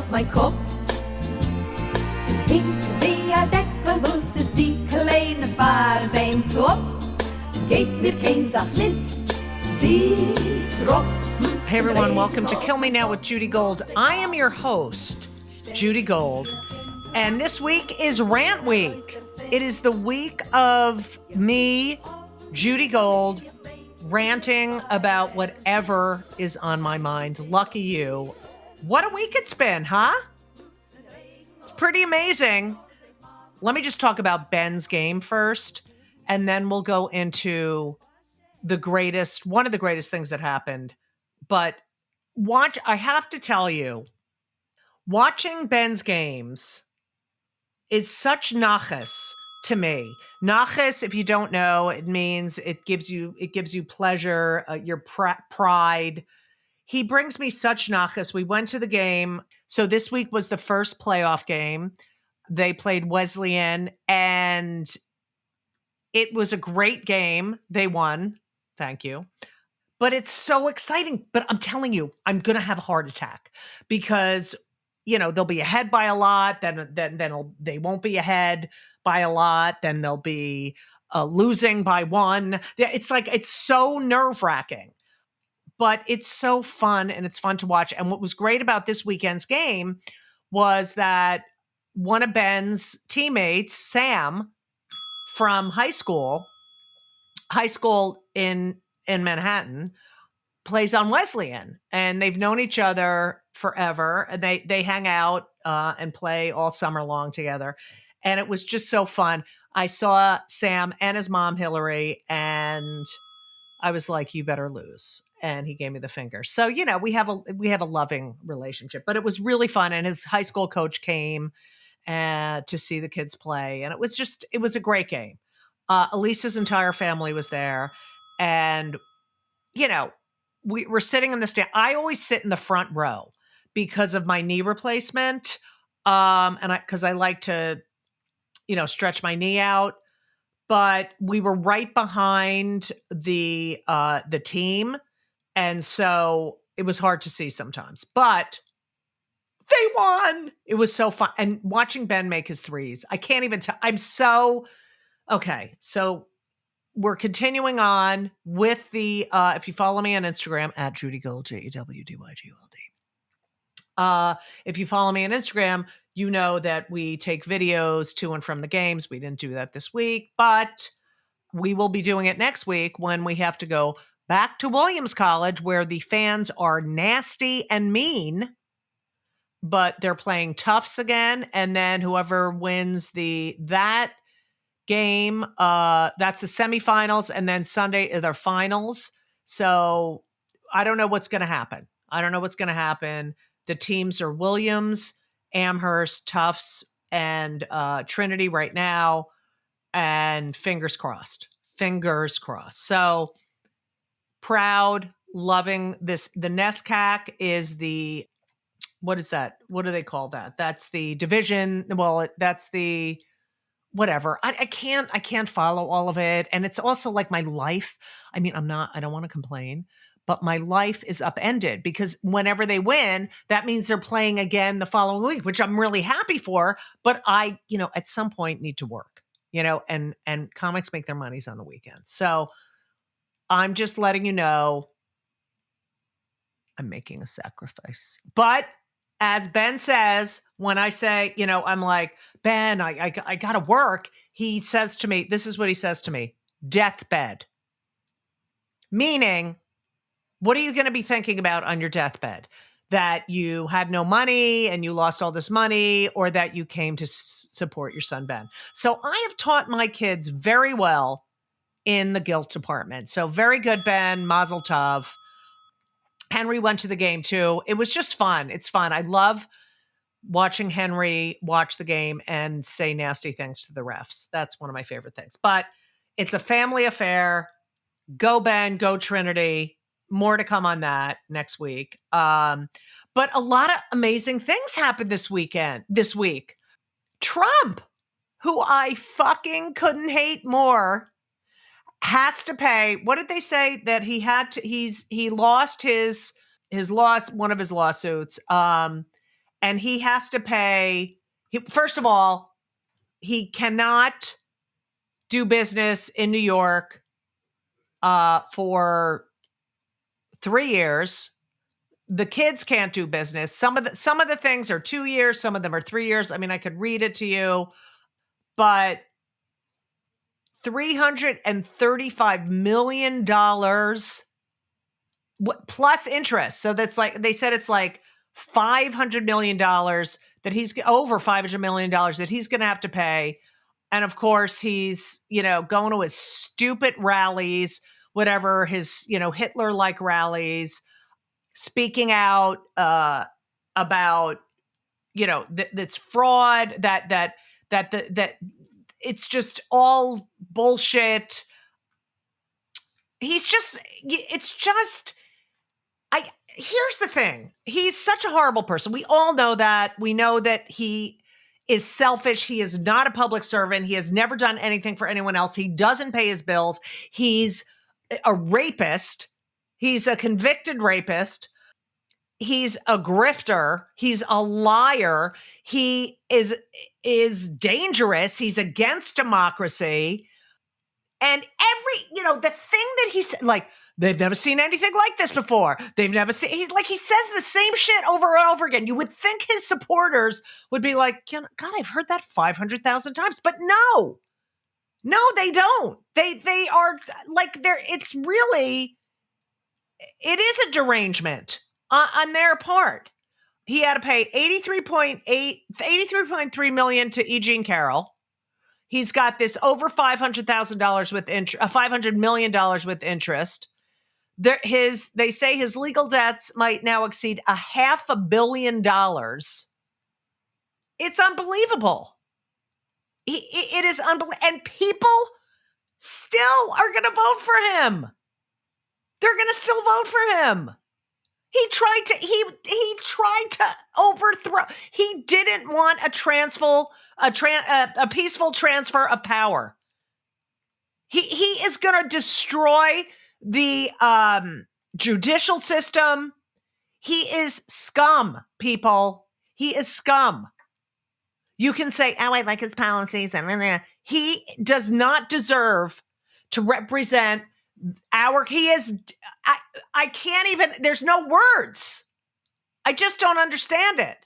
auf mein Kopf. Pink wie a Deckel, wo sie kleine Fahrt beim Kopf. Geht mir kein Sach nicht, die Tropfen. Hey everyone, welcome to Kill Me Now with Judy Gold. I am your host, Judy Gold, and this week is Rant Week. It is the week of me, Judy Gold, ranting about whatever is on my mind. Lucky you. What a week it's been, huh? It's pretty amazing. Let me just talk about Ben's game first, and then we'll go into one of the greatest things that happened. But I have to tell you, watching Ben's games is such nachas to me. Nachas, if you don't know, it means it gives you pleasure, your pride. He brings me such nachas. We went to the game. So this week was the first playoff game. They played Wesleyan, and it was a great game. They won. Thank you. But it's so exciting. But I'm telling you, I'm going to have a heart attack because, they'll be ahead by a lot. Then they won't be ahead by a lot. Then they'll be losing by one. It's so nerve-wracking. But it's so fun, and it's fun to watch. And what was great about this weekend's game was that one of Ben's teammates, Sam, from high school in Manhattan, plays on Wesleyan, and they've known each other forever. And they hang out and play all summer long together. And it was just so fun. I saw Sam and his mom, Hillary, and I was like, you better lose. And he gave me the finger. So, we have a loving relationship, but it was really fun. And his high school coach came to see the kids play. And it was a great game. Elisa's entire family was there. And, we were sitting in the stand. I always sit in the front row because of my knee replacement. Because I like to, stretch my knee out. But we were right behind the team. And so it was hard to see sometimes, but they won. It was so fun. And watching Ben make his threes, I can't even tell. Okay. So we're continuing on with the, if you follow me on Instagram at Judy Gold, JUWDYGOLD. If you follow me on Instagram, you know that we take videos to and from the games. We didn't do that this week, but we will be doing it next week when we have to go back to Williams College, where the fans are nasty and mean, but they're playing Tufts again. And then whoever wins that game, that's the semifinals. And then Sunday are their finals. So I don't know what's going to happen. The teams are Williams, Amherst, Tufts, and Trinity right now. And fingers crossed. So proud, loving this. The NESCAC is the, what is that? What do they call that? That's the division. Well, that's the whatever. I can't follow all of it. And it's also like my life. I mean, I don't want to complain, but my life is upended because whenever they win, that means they're playing again the following week, which I'm really happy for. But I, at some point need to work, and comics make their monies on the weekends. So I'm just letting you know I'm making a sacrifice. But as Ben says, when I say, I'm like, Ben, I got to work. He says to me, this is what he says to me, deathbed. Meaning, what are you going to be thinking about on your deathbed? That you had no money and you lost all this money, or that you came to support your son, Ben. So I have taught my kids very well in the guilt department. So very good, Ben. Mazel tov. Henry went to the game too. It was just fun. It's fun. I love watching Henry watch the game and say nasty things to the refs. That's one of my favorite things. But it's a family affair. Go Ben, go Trinity. More to come on that next week. But a lot of amazing things happened this week. Trump, who I fucking couldn't hate more, has to pay. What did they say that he had to? He lost one of his lawsuits, and he has to pay. First of all, he cannot do business in New York for 3 years. The kids can't do business. Some of the things are 2 years, some of them are 3 years. I mean, I could read it to you, but $335 million plus interest. So that's like, they said it's like $500 million that he's over $500 million that he's going to have to pay. And of course, he's, going to his stupid rallies, whatever his, Hitler-like rallies, speaking out about, that's fraud, that it's just all bullshit. Here's the thing. He's such a horrible person. We all know that. We know that he is selfish. He is not a public servant. He has never done anything for anyone else. He doesn't pay his bills. He's a rapist. He's a convicted rapist. He's a grifter. He's a liar. He is dangerous. He's against democracy. And the thing that he said, like, they've never seen anything like this before. They've never seen, he says the same shit over and over again. You would think his supporters would be like, God, I've heard that 500,000 times. But no, they don't. They are like, it is a derangement on their part. He had to pay $83.3 million to E. Jean Carroll. He's got this over $500,000 with $500 million with interest. They say his legal debts might now exceed $500 million. It's unbelievable. It is unbelievable, and people still are going to vote for him. They're going to still vote for him. He tried to overthrow. He didn't want a peaceful transfer of power. He is going to destroy the judicial system. He is scum, people. He is scum. You can say, "Oh, I like his policies," and he does not deserve to represent I can't even, there's no words. I just don't understand it.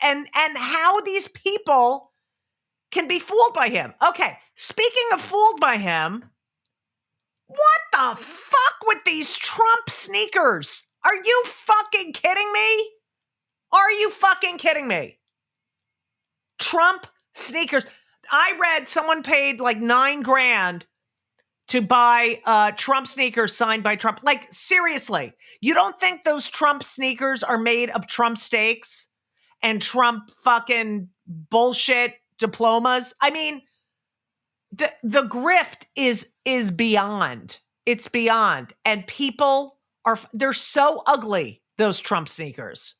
And how these people can be fooled by him. Okay, speaking of fooled by him, what the fuck with these Trump sneakers? Are you fucking kidding me? Are you fucking kidding me? Trump sneakers. I read someone paid like $9,000 to buy Trump sneakers signed by Trump. Like, seriously, you don't think those Trump sneakers are made of Trump steaks and Trump fucking bullshit diplomas? I mean, the grift is beyond. It's beyond. And people they're so ugly, those Trump sneakers.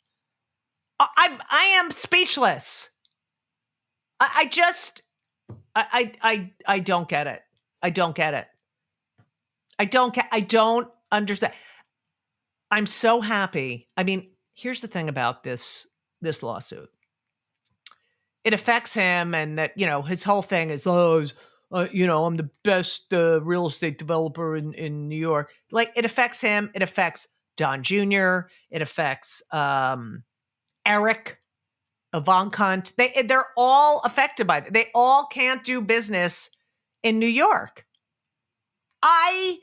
I am speechless. I don't get it. I don't get it. I don't understand. I'm so happy. I mean, here's the thing about this lawsuit. It affects him, and that, his whole thing is, I'm the best real estate developer in New York. Like, it affects him. It affects Don Jr. It affects Eric, Ivanka. They're all affected by it. They all can't do business in New York. I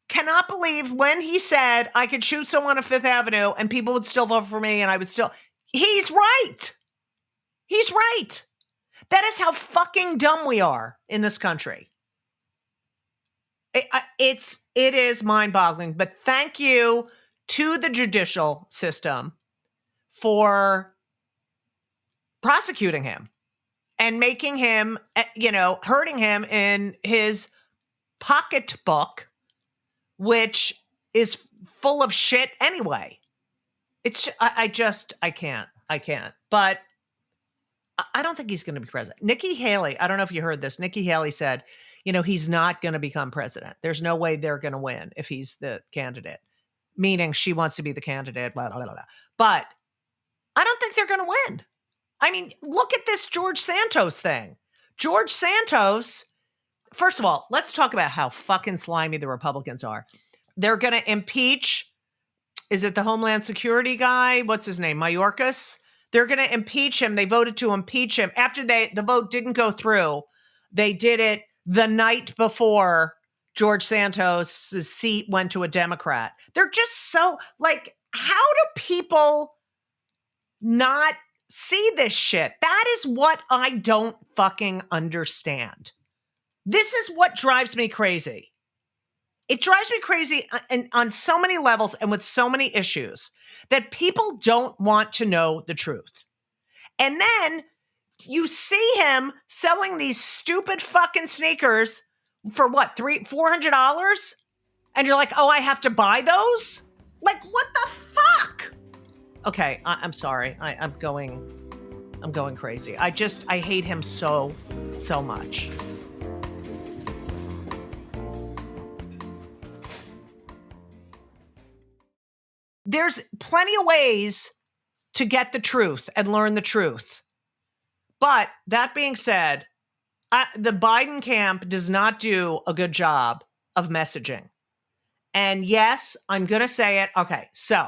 cannot believe when he said I could shoot someone on Fifth Avenue and people would still vote for me, and I would still. He's right. He's right. That is how fucking dumb we are in this country. It is mind-boggling. But thank you to the judicial system for prosecuting him and making him, hurting him in his pocketbook, which is full of shit anyway. It's, I can't. But I don't think he's going to be president. Nikki Haley, I don't know if you heard this. Nikki Haley said, he's not going to become president. There's no way they're going to win if he's the candidate, meaning she wants to be the candidate, blah, blah, blah, blah. But I don't think they're going to win. I mean, look at this George Santos thing. George Santos, first of all, let's talk about how fucking slimy the Republicans are. They're going to impeach, is it the Homeland Security guy? What's his name? Mayorkas? They're going to impeach him. They voted to impeach him. After the vote didn't go through, they did it the night before George Santos' seat went to a Democrat. They're just so, like, how do people not see this shit? That is what I don't fucking understand. This is what drives me crazy. It drives me crazy on so many levels and with so many issues that people don't want to know the truth. And then you see him selling these stupid fucking sneakers for what, $400? And you're like, oh, I have to buy those? Like, what the fuck? Okay, I'm sorry. I'm going crazy. I hate him so much. There's plenty of ways to get the truth and learn the truth. But that being said, the Biden camp does not do a good job of messaging. And yes, I'm going to say it. Okay, so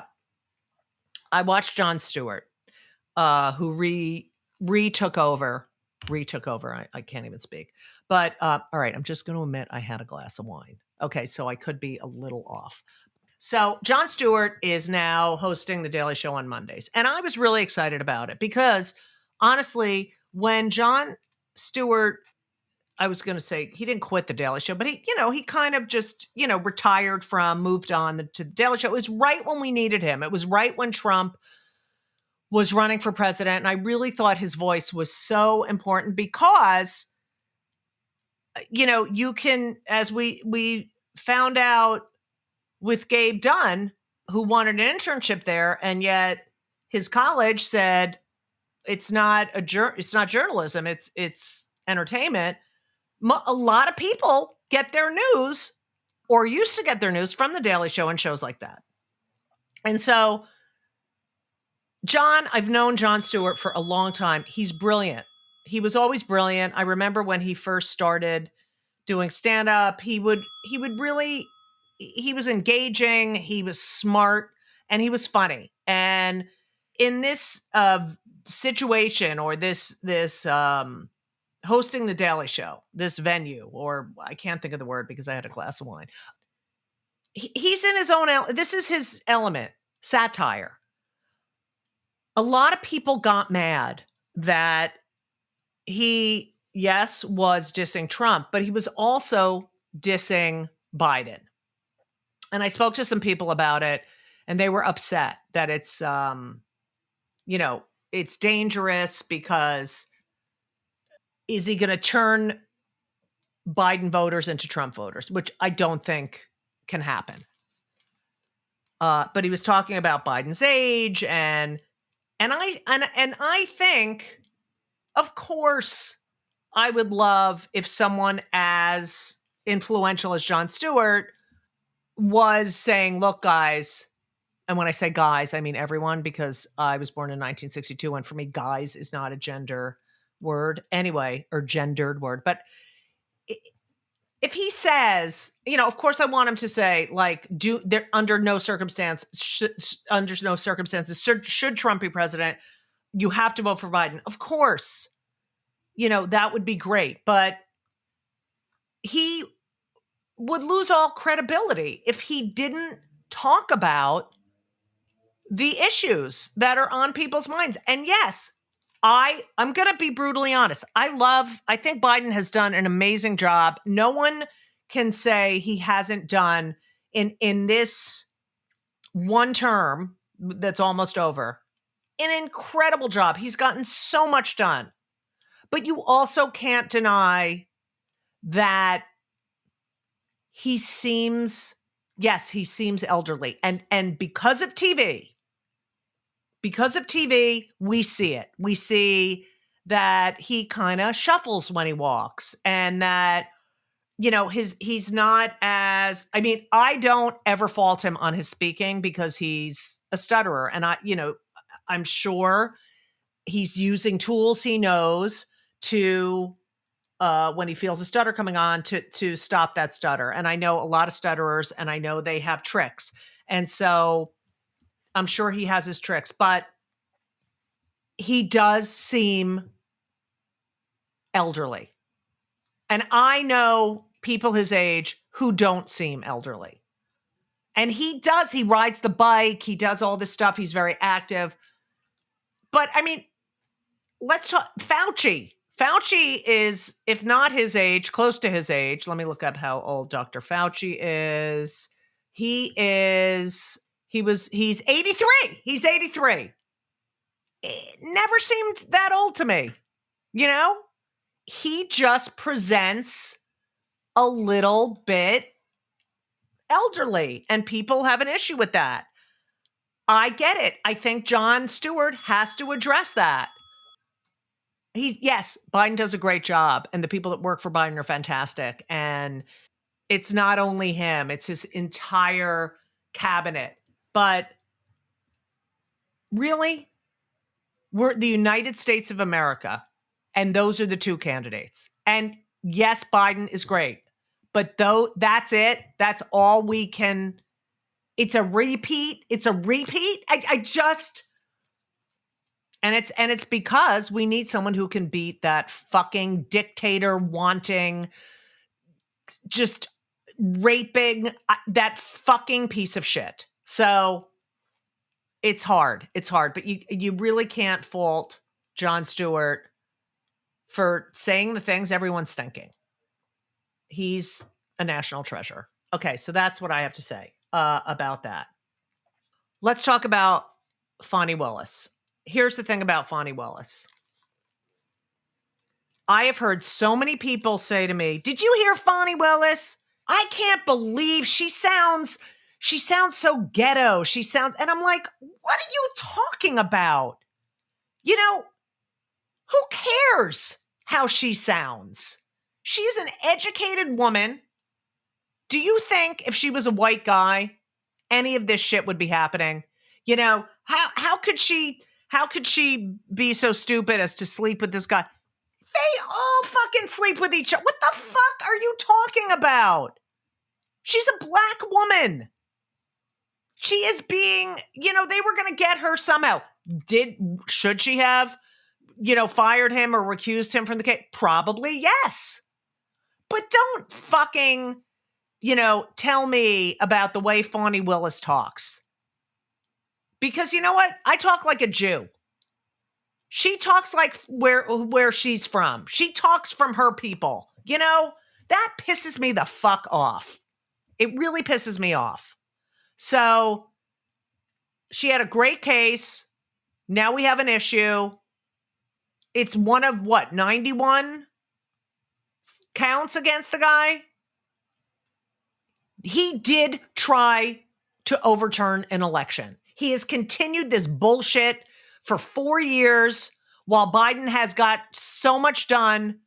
I watched Jon Stewart, who retook over. I can't even speak. But all right, I'm just going to admit I had a glass of wine. Okay, so I could be a little off. So Jon Stewart is now hosting The Daily Show on Mondays. And I was really excited about it because, honestly, when Jon Stewart, I was going to say, he didn't quit The Daily Show, but he kind of just, retired moved on to The Daily Show. It was right when we needed him. It was right when Trump was running for president. And I really thought his voice was so important because, you can, as we found out with Gabe Dunn, who wanted an internship there, and yet his college said it's not journalism, it's entertainment. A lot of people get their news, or used to get their news, from The Daily Show and shows like that. And so, I've known Jon Stewart for a long time. He's brilliant. He was always brilliant. I remember when he first started doing stand-up, he was engaging, he was smart, and he was funny. And in this situation, or this hosting The Daily Show, this venue, or I can't think of the word because I had a glass of wine. He's in his own, this is his element, satire. A lot of people got mad that he, yes, was dissing Trump, but he was also dissing Biden. And I spoke to some people about it, and they were upset that it's, it's dangerous because is he going to turn Biden voters into Trump voters, which I don't think can happen. But he was talking about Biden's age, and I think, of course, I would love if someone as influential as Jon Stewart was saying, look, guys, and when I say guys, I mean everyone, because I was born in 1962, and for me, guys is not a gender word anyway, or gendered word. But if he says, of course I want him to say, like, under no circumstances should Trump be president, you have to vote for Biden. Of course, that would be great. But he would lose all credibility if he didn't talk about the issues that are on people's minds. And yes, I'm going to be brutally honest. I think Biden has done an amazing job. No one can say he hasn't done in this one term that's almost over an incredible job. He's gotten so much done. But you also can't deny that he seems elderly. And because of TV, we see it. We see that he kind of shuffles when he walks, and that, he's not as, I don't ever fault him on his speaking because he's a stutterer. And I'm sure he's using tools he knows to when he feels a stutter coming on to stop that stutter. And I know a lot of stutterers, and I know they have tricks. And so I'm sure he has his tricks, but he does seem elderly. And I know people his age who don't seem elderly. And he rides the bike, he does all this stuff, he's very active. But I mean, let's talk Fauci. Fauci is, if not his age, close to his age. Let me look up how old Dr. Fauci is. He's 83. He's 83. It never seemed that old to me. You know, he just presents a little bit elderly, and people have an issue with that. I get it. I think Jon Stewart has to address that. Yes, Biden does a great job, and the people that work for Biden are fantastic. And it's not only him, it's his entire cabinet. But really, we're the United States of America, and those are the two candidates. And yes, Biden is great, but though that's it, that's all we can. It's a repeat. I just, and it's because we need someone who can beat that fucking dictator wanting, just raping that fucking piece of shit. So it's hard. But you really can't fault Jon Stewart for saying the things everyone's thinking. He's a national treasure. Okay, so that's what I have to say about that. Let's talk about Fani Willis. Here's the thing about Fani Willis. I have heard so many people say to me, "Did you hear Fani Willis? I can't believe she sounds so ghetto. And I'm like, what are you talking about? You know, who cares how she sounds? She's an educated woman. Do you think if she was a white guy, any of this shit would be happening? You know, how could she be so stupid as to sleep with this guy? They all fucking sleep with each other. What the fuck are you talking about? She's a black woman. She is being, they were going to get her somehow. Should she have, fired him or recused him from the case? Probably yes. But don't fucking, tell me about the way Fani Willis talks. Because you know what? I talk like a Jew. She talks like where she's from. She talks from her people. That pisses me the fuck off. It really pisses me off. So she had a great case. Now we have an issue. It's one of 91 counts against the guy? He did try to overturn an election. He has continued this bullshit for 4 years while Biden has got so much done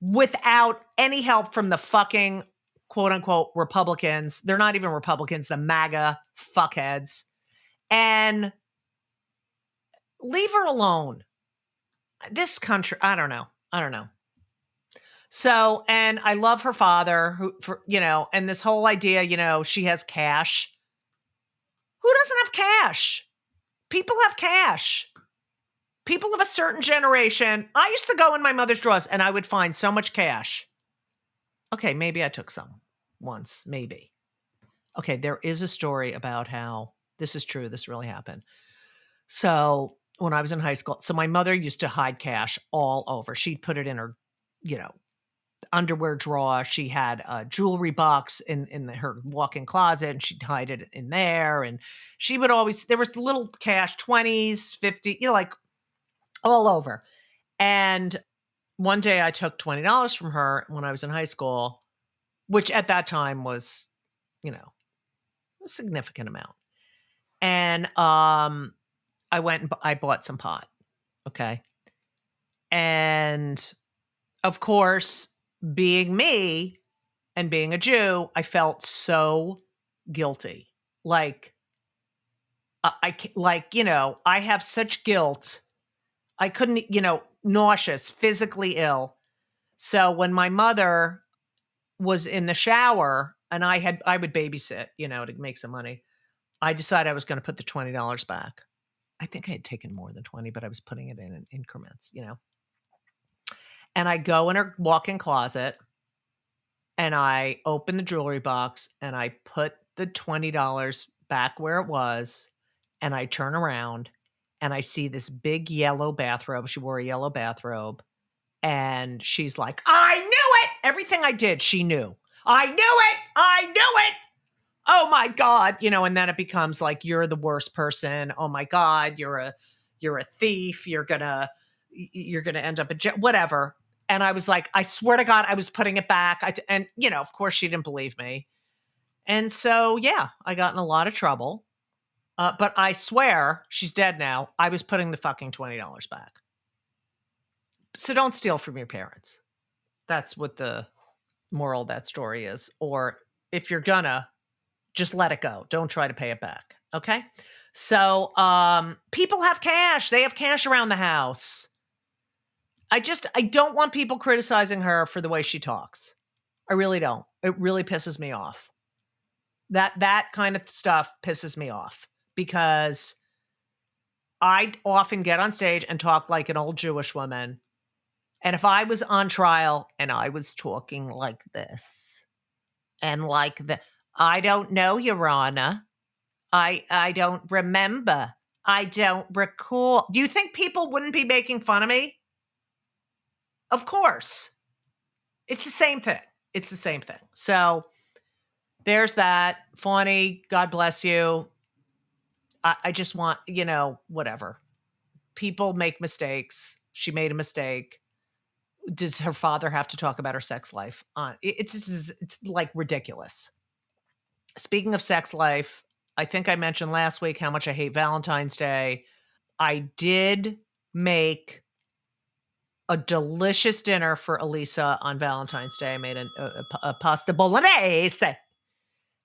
without any help from the fucking quote unquote Republicans. They're not even Republicans, the MAGA fuckheads. And leave her alone. This country, I don't know. So, and I love her father, and this whole idea, she has cash. Who doesn't have cash? People have cash. People of a certain generation. I used to go in my mother's drawers and I would find so much cash. Okay, maybe I took some once, maybe. Okay, there is a story about how this is true. This really happened. So when I was in high school, so my mother used to hide cash all over. She'd put it in her, underwear drawer. She had a jewelry box in her walk-in closet, and she'd hide it in there. And she would always, there was little cash, 20s, 50, like all over. And one day I took $20 from her when I was in high school, which at that time was, a significant amount. And I went and I bought some pot. Okay. And of course, being me and being a Jew, I felt so guilty. Like like, I have such guilt. I couldn't, nauseous, physically ill. So when my mother was in the shower and I would babysit, to make some money, I decided I was going to put the $20 back. I think I had taken more than 20, but I was putting it in increments, And I go in her walk-in closet and I open the jewelry box and I put the $20 back where it was, and I turn around and I see this big yellow bathrobe. She wore a yellow bathrobe, and she's like, "I knew it." Everything I did, she knew. "I knew it. I knew it. Oh my God." And then it becomes like, "You're the worst person. Oh my God, you're a thief. You're gonna end up in jail," whatever. And I was like, "I swear to God, I was putting it back." And of course she didn't believe me. And so, yeah, I got in a lot of trouble. But I swear, she's dead now, I was putting the fucking $20 back. So don't steal from your parents. That's what the moral of that story is. Or if you're gonna, just let it go. Don't try to pay it back. Okay? So people have cash. They have cash around the house. I don't want people criticizing her for the way she talks. I really don't. It really pisses me off. That kind of stuff pisses me off, because I often get on stage and talk like an old Jewish woman. And if I was on trial and I was talking like this and like the, "I don't know, Your Honor. I don't remember. I don't recall." Do you think people wouldn't be making fun of me? Of course. It's the same thing. It's the same thing. So there's that. Fawny, God bless you. I just want, whatever. People make mistakes. She made a mistake. Does her father have to talk about her sex life? It's like ridiculous. Speaking of sex life, I think I mentioned last week how much I hate Valentine's Day. I did make a delicious dinner for Elisa on Valentine's Day. I made a pasta bolognese.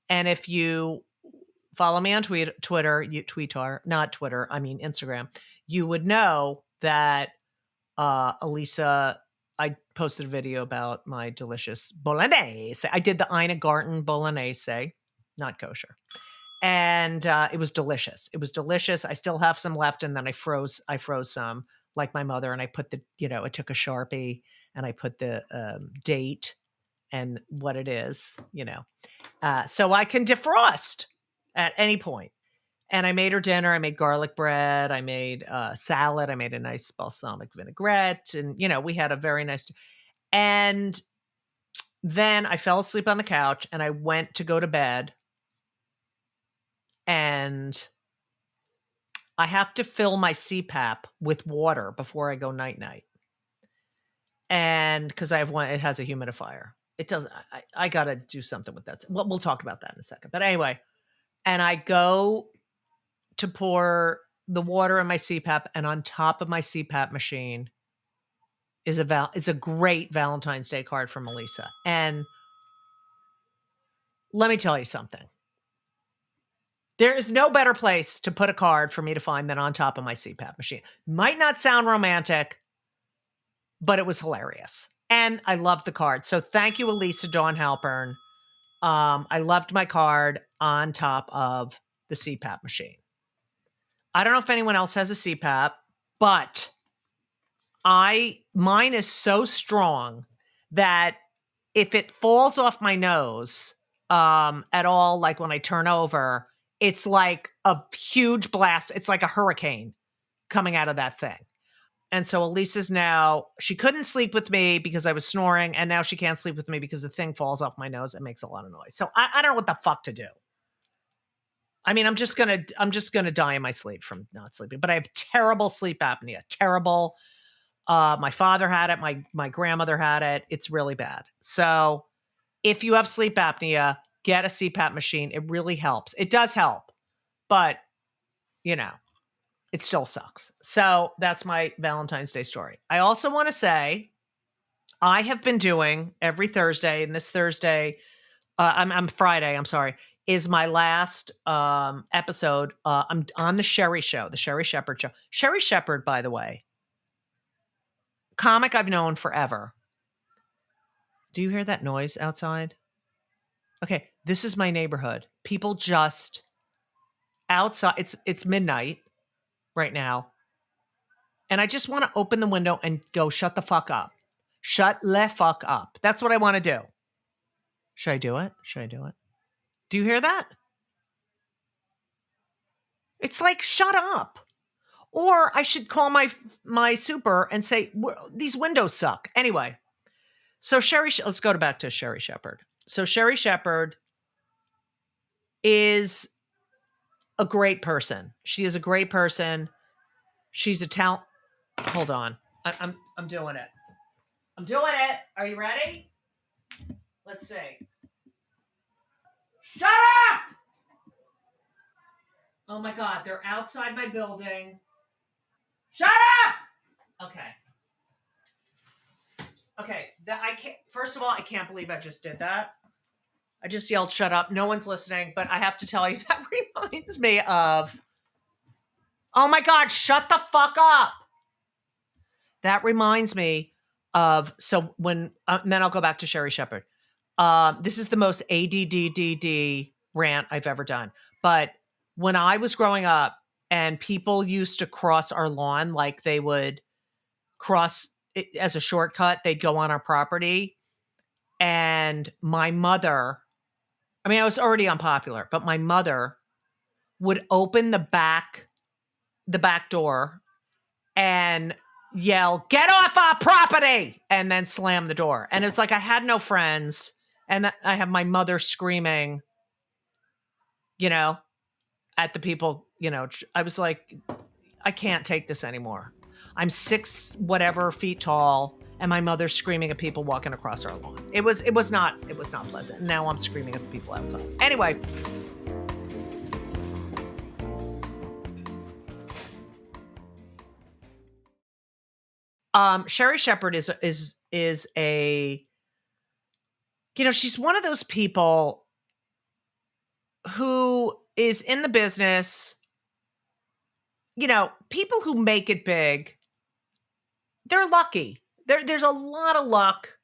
And if you follow me on Instagram, you would know that Elisa, I posted a video about my delicious bolognese. I did the Ina Garten bolognese, not kosher. And it was delicious. It was delicious. I still have some left, and then I froze some, like my mother, and I put I took a Sharpie and I put the date and what it is, so I can defrost at any point. And I made her dinner. I made garlic bread. I made salad. I made a nice balsamic vinaigrette. And, we had a very nice. And then I fell asleep on the couch and I went to go to bed. And I have to fill my CPAP with water before I go night-night. And because it has a humidifier. It does. I got to do something with that. We'll talk about that in a second. But anyway, and I go to pour the water in my CPAP, and on top of my CPAP machine is a great Valentine's Day card from Elisa. And let me tell you something. There is no better place to put a card for me to find than on top of my CPAP machine. Might not sound romantic, but it was hilarious. And I loved the card. So thank you, Elisa Dawn Halpern. I loved my card on top of the CPAP machine. I don't know if anyone else has a CPAP, but mine is so strong that if it falls off my nose at all, like when I turn over, it's like a huge blast. It's like a hurricane coming out of that thing. And so Elisa's now, she couldn't sleep with me because I was snoring, and now she can't sleep with me because the thing falls off my nose and makes a lot of noise. So I don't know what the fuck to do. I mean, I'm just gonna die in my sleep from not sleeping. But I have terrible sleep apnea. Terrible. My father had it. My grandmother had it. It's really bad. So if you have sleep apnea, get a CPAP machine. It really helps. It does help, but it still sucks. So that's my Valentine's Day story. I also want to say I have been doing every Thursday, and this Thursday, I'm Friday. I'm sorry. is my last episode. I'm on the Sherry Show, the Sherry Shepherd Show. Sherry Shepherd, by the way, comic I've known forever. Do you hear that noise outside? Okay, this is my neighborhood. People just outside. It's midnight right now. And I just want to open the window and go, shut the fuck up. Shut le fuck up. That's what I want to do. Should I do it? Should I do it? Do you hear that? It's like, shut up. Or I should call my super and say, these windows suck. Anyway, so let's go back to Sherry Shepherd. So Sherry Shepherd is a great person. She is a great person. She's a talent. Hold on. I'm doing it. I'm doing it. Are you ready? Let's see. Shut up! Oh my God, they're outside my building. Shut up! Okay. I can't. First of all, I can't believe I just did that. I just yelled, shut up. No one's listening, but I have to tell you, that reminds me of, oh my God, shut the fuck up. That reminds me of, so when, and then I'll go back to Sherry Shepherd. This is the most ADDDD rant I've ever done. But when I was growing up and people used to cross our lawn, like they would cross it as a shortcut, they'd go on our property. And my mother, I mean, I was already unpopular, but my mother would open the back door and yell, "Get off our property!" and then slam the door. And it's like I had no friends. And I have my mother screaming, at the people, I was like, I can't take this anymore. I'm 6 whatever feet tall, and my mother's screaming at people walking across our lawn. It was not pleasant. Now I'm screaming at the people outside. Anyway. Sherry Shepherd is a, she's one of those people who is in the business. People who make it big, they're lucky. There's a lot of luck.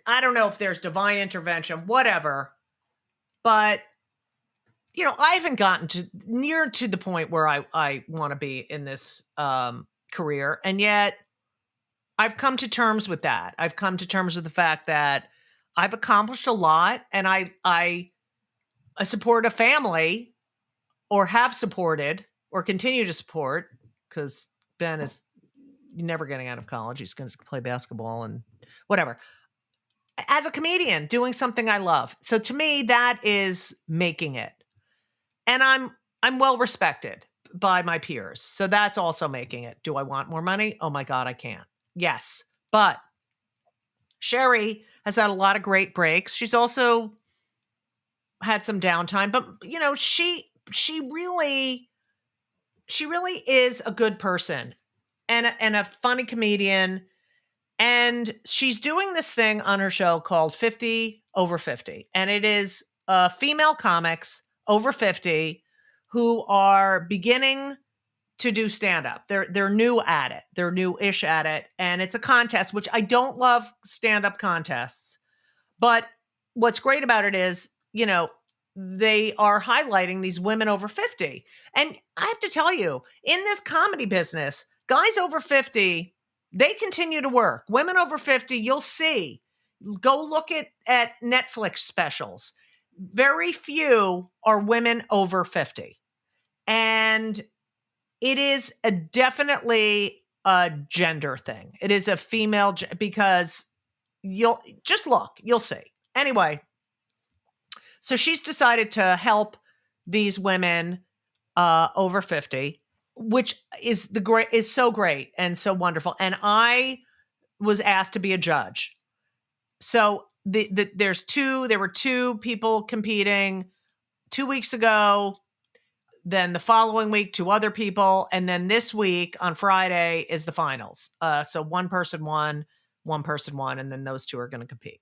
I don't know if there's divine intervention, whatever. But, I haven't gotten near to the point where I want to be in this career. And yet I've come to terms with that. I've come to terms with the fact that I've accomplished a lot, and I support a family, or have supported, or continue to support, because Ben is never getting out of college. He's going to play basketball and whatever. As a comedian, doing something I love. So to me, that is making it. And I'm well respected by my peers. So that's also making it. Do I want more money? Oh my God, I can't. Yes. But Sherry has had a lot of great breaks. She's also had some downtime, but she really is a good person and a funny comedian. And she's doing this thing on her show called 50 Over 50. And it is female comics over 50 who are beginning to do stand-up. They're new at it. They're new-ish at it. And it's a contest, which I don't love stand-up contests. But what's great about it is, they are highlighting these women over 50. And I have to tell you, in this comedy business, guys over 50, they continue to work. Women over 50, you'll see. Go look at Netflix specials. Very few are women over 50. And it is definitely a gender thing. It is a female, because you'll just look, you'll see. Anyway, so she's decided to help these women over 50, which is so great and so wonderful. And I was asked to be a judge. So there were 2 people competing 2 weeks ago. Then the following week, 2 other people. And then this week on Friday is the finals. So one person won, and then those 2 are going to compete.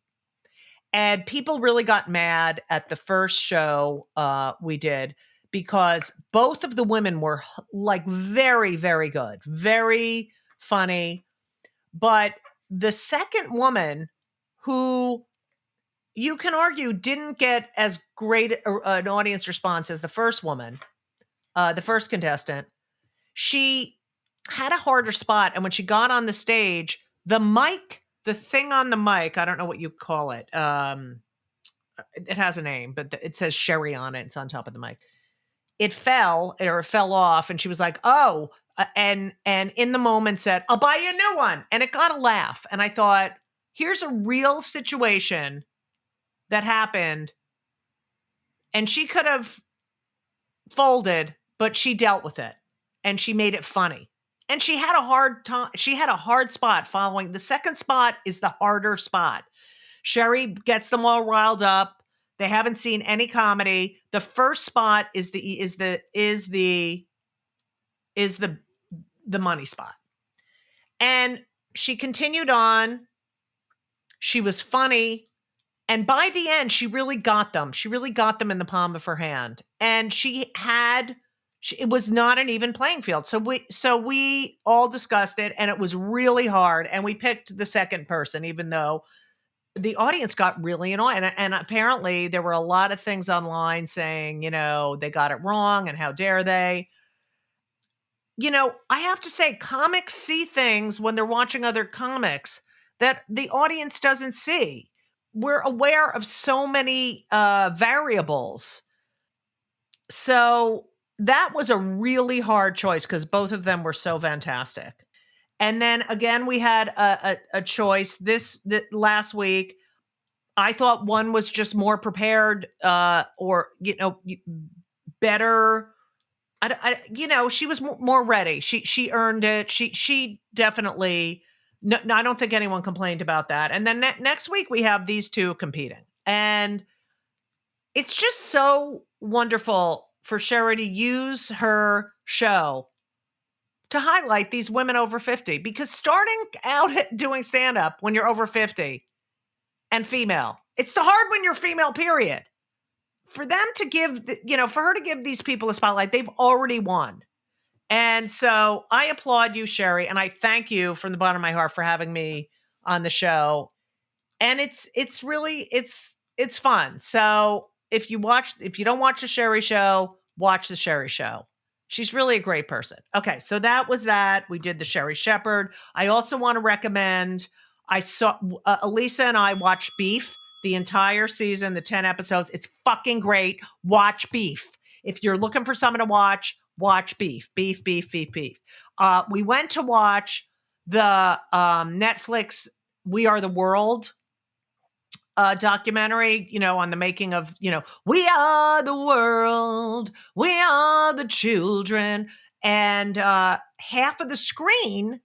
And people really got mad at the first show we did because both of the women were like very, very good, very funny. But the second woman, who you can argue didn't get as great an audience response as the first woman, the first contestant, she had a harder spot. And when she got on the stage, the thing on the mic, I don't know what you call it. It has a name, but it says Sherry on it. It's on top of the mic. It fell off, and she was like, "Oh," and in the moment said, "I'll buy you a new one," and it got a laugh. And I thought, here's a real situation that happened, and she could have folded, but she dealt with it, and she made it funny. And she had a hard time. She had a hard spot following. The second spot is the harder spot. Sherry gets them all riled up. They haven't seen any comedy. The first spot is the money spot. And she continued on. She was funny. And by the end, she really got them. She really got them in the palm of her hand. And it was not an even playing field. So we all discussed it, and it was really hard. And we picked the second person, even though the audience got really annoyed. And apparently there were a lot of things online saying, they got it wrong and how dare they. I have to say, comics see things when they're watching other comics that the audience doesn't see. We're aware of so many variables. So that was a really hard choice because both of them were so fantastic. And then again, we had a choice this last week. I thought one was just more prepared, or better. She was more ready. She earned it. She definitely. No, I don't think anyone complained about that. And then next week we have these two competing, and it's just so wonderful for Sherry to use her show to highlight these women over 50, because starting out doing stand-up when you're over 50 and female, it's hard when you're female, period. For them to give, for her to give these people a spotlight, they've already won. And so I applaud you, Sherry, and I thank you from the bottom of my heart for having me on the show. And it's really fun. So if you don't watch the Sherry show, watch the Sherry show. She's really a great person. Okay, so that was that. We did the Sherry Shepherd. I also want to recommend, I saw Elisa and I watched Beef, the entire season, the 10 episodes. It's fucking great. Watch Beef. If you're looking for someone to watch Beef. Beef. We went to watch the Netflix We Are the World documentary, on the making of, we are the world, we are the children. And half of the screen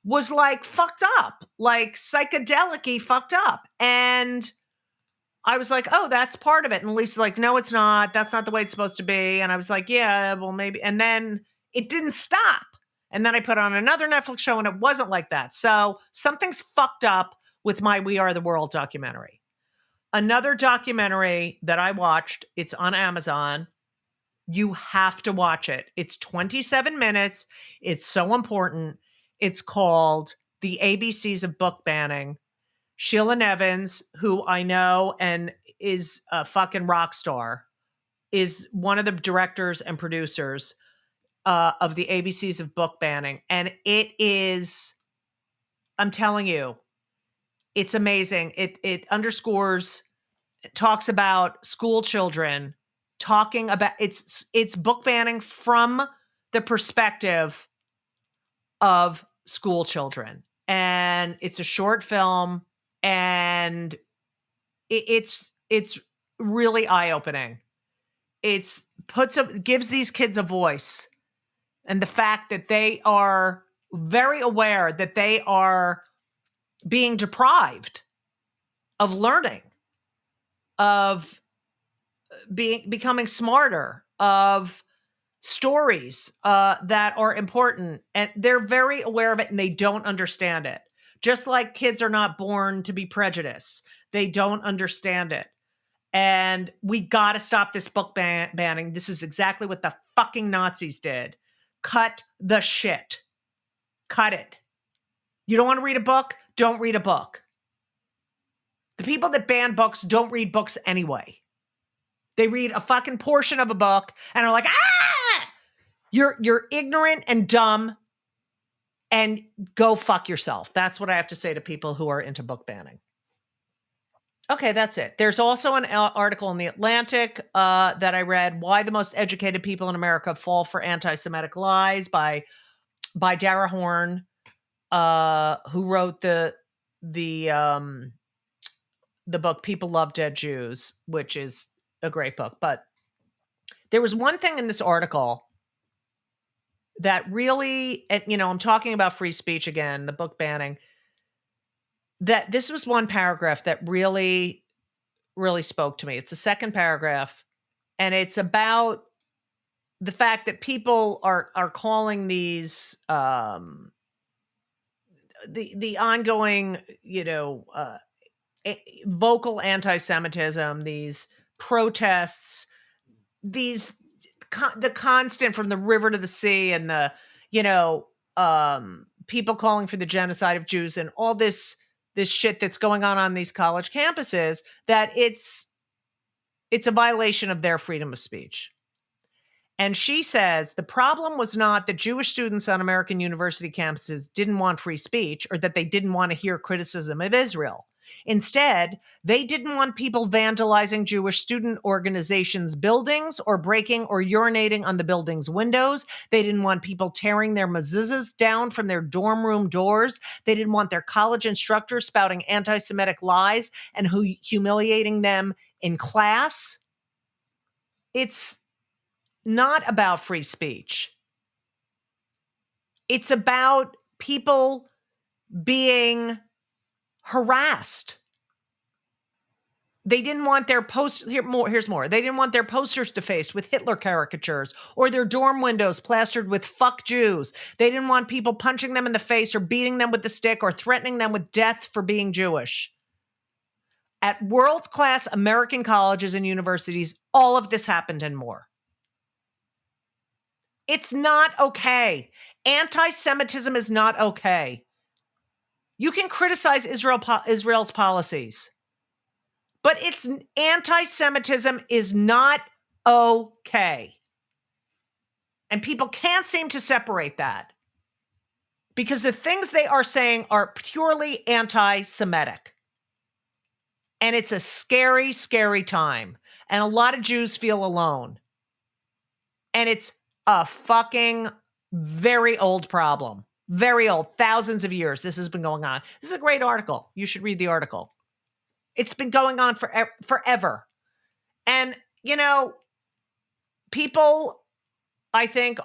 was like fucked up, like psychedelic-y fucked up. And I was like, oh, that's part of it. And Lisa's like, no, it's not. That's not the way it's supposed to be. And I was like, yeah, well, maybe. And then it didn't stop. And then I put on another Netflix show and it wasn't like that. So something's fucked up with my We Are the World documentary. Another documentary that I watched, it's on Amazon. You have to watch it. It's 27 minutes. It's so important. It's called The ABCs of Book Banning. Sheila Nevins, who I know and is a fucking rock star, is one of the directors and producers of the ABCs of Book Banning. And it is, I'm telling you, it's amazing. It underscores, it talks about school children, talking about, it's book banning from the perspective of school children. And it's a short film, and it's really eye-opening. Gives these kids a voice, and the fact that they are very aware that they are being deprived of learning, of becoming smarter, of stories that are important, and they're very aware of it, and they don't understand it. Just like kids are not born to be prejudiced. They don't understand it. And we got to stop this book banning. This is exactly what the fucking Nazis did. Cut the shit. Cut it. You don't want to read a book? Don't read a book. The people that ban books don't read books anyway. They read a fucking portion of a book and are like, ah! You're ignorant and dumb, and go fuck yourself. That's what I have to say to people who are into book banning. Okay, that's it. There's also an article in The Atlantic that I read, Why the Most Educated People in America Fall for Anti-Semitic Lies by Dara Horn, who wrote the book People Love Dead Jews, which is a great book. But there was one thing in this article that really, I'm talking about free speech again, the book banning, that this was one paragraph that really, really spoke to me. It's the second paragraph, and it's about the fact that people are calling these the ongoing, vocal anti-Semitism, these protests, the constant from the river to the sea, and the people calling for the genocide of Jews, and all this shit that's going on these college campuses, that it's a violation of their freedom of speech. And she says the problem was not that Jewish students on American university campuses didn't want free speech, or that they didn't want to hear criticism of Israel. Instead, they didn't want people vandalizing Jewish student organizations' buildings, or breaking or urinating on the building's windows. They didn't want people tearing their mezuzahs down from their dorm room doors. They didn't want their college instructors spouting anti-Semitic lies and humiliating them in class. It's not about free speech. It's about people being harassed. They didn't want their here's more. They didn't want their posters defaced with Hitler caricatures, or their dorm windows plastered with "fuck Jews." They didn't want people punching them in the face, or beating them with the stick, or threatening them with death for being Jewish. At world-class American colleges and universities, all of this happened and more. It's not okay. Anti-Semitism is not okay. You can criticize Israel's policies, but anti-Semitism is not okay. And people can't seem to separate that, because the things they are saying are purely anti-Semitic. And it's a scary, scary time. And a lot of Jews feel alone. And it's a fucking very old problem. Very old. Thousands of years this has been going on. This is a great article. You should read the article. It's been going on forever. And, people, I think,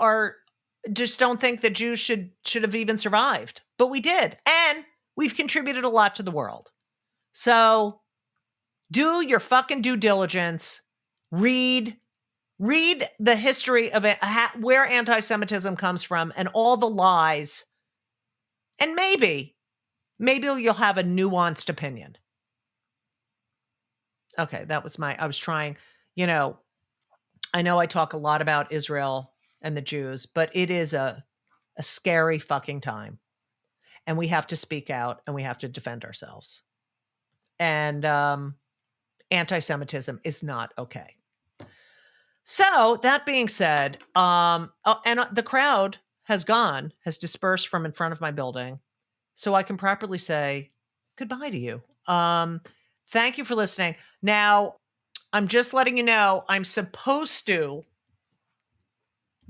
just don't think that Jews should have even survived. But we did. And we've contributed a lot to the world. So do your fucking due diligence. Read the history of it, where anti-Semitism comes from, and all the lies. And maybe you'll have a nuanced opinion. Okay, that was I was trying, I know I talk a lot about Israel and the Jews, but it is a scary fucking time. And we have to speak out, and we have to defend ourselves. And anti-Semitism is not okay. So that being said, and the crowd has dispersed from in front of my building, so I can properly say goodbye to you. Thank you for listening. Now, I'm just letting you know, I'm supposed to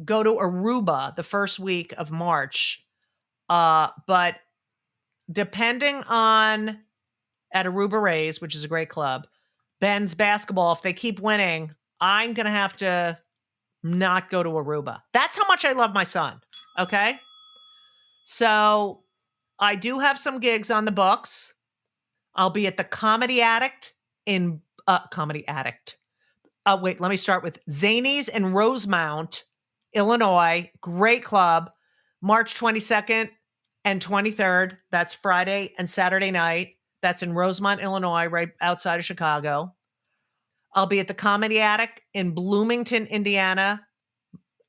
go to Aruba the first week of March, but depending on at Aruba Rays, which is a great club, Ben's basketball, if they keep winning, I'm going to have to not go to Aruba. That's how much I love my son. Okay. So I do have some gigs on the books. I'll be at the Comedy Addict in Comedy Addict. Wait, let me start with Zanies in Rosemount, Illinois. Great club. March 22nd. and 23rd. That's Friday and Saturday night. That's in Rosemont, Illinois, right outside of Chicago. I'll be at the Comedy Attic in Bloomington, Indiana,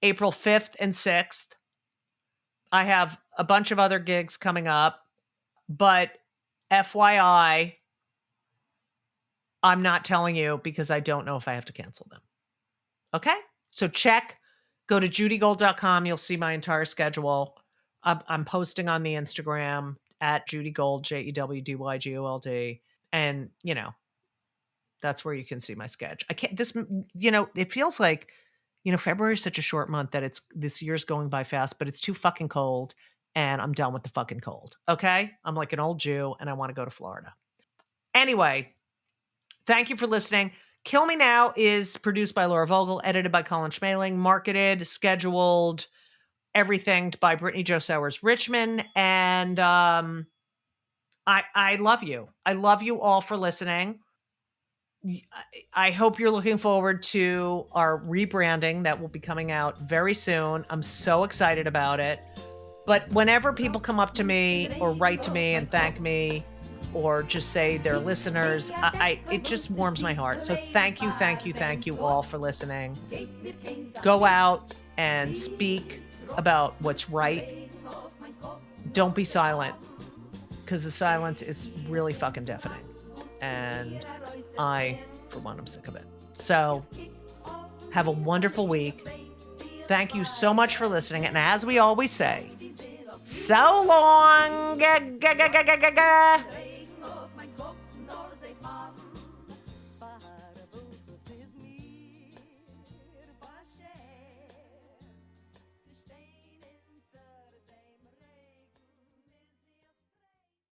April 5th and 6th. I have a bunch of other gigs coming up, but FYI, I'm not telling you because I don't know if I have to cancel them. Okay? So check, go to judygold.com. You'll see my entire schedule. I'm posting on the Instagram at Judy Gold, JEWDYGOLD. And, that's where you can see my sketch. I can't, it feels like, February is such a short month that this year's going by fast, but it's too fucking cold and I'm done with the fucking cold. Okay? I'm like an old Jew and I want to go to Florida. Anyway, thank you for listening. Kill Me Now is produced by Laura Vogel, edited by Colin Schmaling, marketed, scheduled, everything by Brittany Jo Sowers Richmond. And I love you. I love you all for listening. I hope you're looking forward to our rebranding that will be coming out very soon. I'm so excited about it. But whenever people come up to me or write to me and thank me or just say they're listeners, it just warms my heart. So thank you all for listening. Go out and speak about what's right. Don't be silent, because the silence is really fucking deafening. And I, for one, I'm sick of it. So have a wonderful week. Thank you so much for listening. And as we always say, so long.